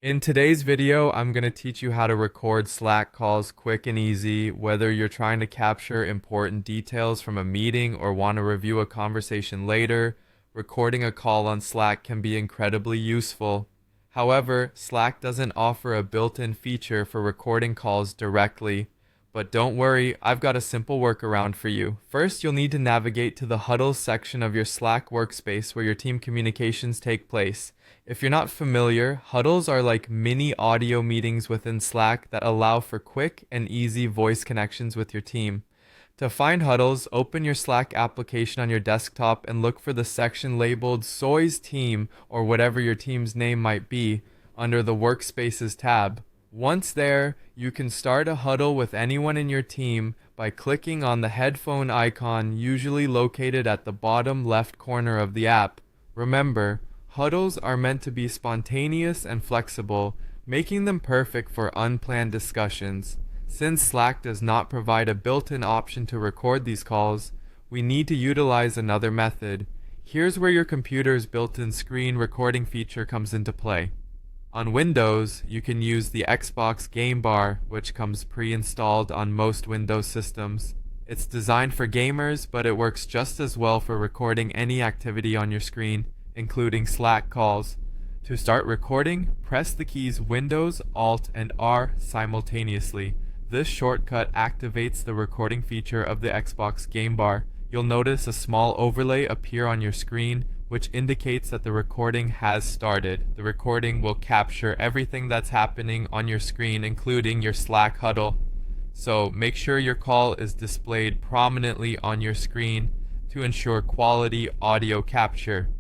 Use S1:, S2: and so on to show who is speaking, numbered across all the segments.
S1: In today's video, I'm going to teach you how to record Slack calls quick and easy, whether you're trying to capture important details from a meeting or want to review a conversation later. Recording a call on Slack can be incredibly useful. However, Slack doesn't offer a built-in feature for recording calls directly. But don't worry, I've got a simple workaround for you. First, you'll need to navigate to the Huddles section of your Slack workspace where your team communications take place. If you're not familiar, huddles are like mini audio meetings within Slack that allow for quick and easy voice connections with your team. To find huddles, open your Slack application on your desktop and look for the section labeled Soy's Team or whatever your team's name might be under the Workspaces tab. Once there, you can start a huddle with anyone in your team by clicking on the headphone icon usually located at the bottom left corner of the app. Remember, huddles are meant to be spontaneous and flexible, making them perfect for unplanned discussions. Since Slack does not provide a built-in option to record these calls, we need to utilize another method. Here's where your computer's built-in screen recording feature comes into play. On Windows, you can use the Xbox Game Bar, which comes pre-installed on most Windows systems. It's designed for gamers, but it works just as well for recording any activity on your screen, including Slack calls. To start recording, press the keys Windows, Alt, and R simultaneously. This shortcut activates the recording feature of the Xbox Game Bar. You'll notice a small overlay appear on your screen, which indicates that the recording has started. The recording will capture everything that's happening on your screen, including your Slack huddle. So make sure your call is displayed prominently on your screen to ensure quality audio capture.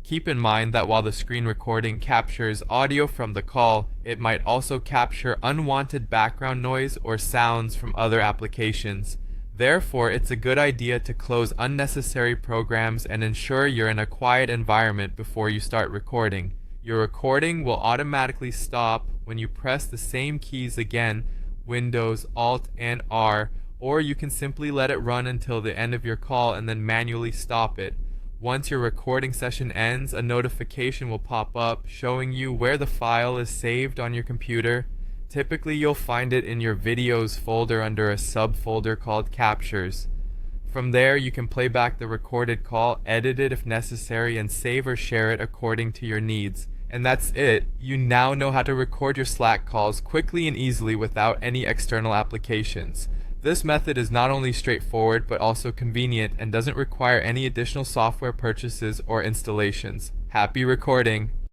S1: Keep in mind that while the screen recording captures audio from the call, it might also capture unwanted background noise or sounds from other applications. Therefore, it's a good idea to close unnecessary programs and ensure you're in a quiet environment before you start recording. Your recording will automatically stop when you press the same keys again, Windows, Alt, and R, or you can simply let it run until the end of your call and then manually stop it. Once your recording session ends, a notification will pop up showing you where the file is saved on your computer. Typically, you'll find it in your videos folder under a subfolder called Captures. From there, you can play back the recorded call, edit it if necessary, and save or share it according to your needs. And that's it. You now know how to record your Slack calls quickly and easily without any external applications. This method is not only straightforward but also convenient and doesn't require any additional software purchases or installations. Happy recording!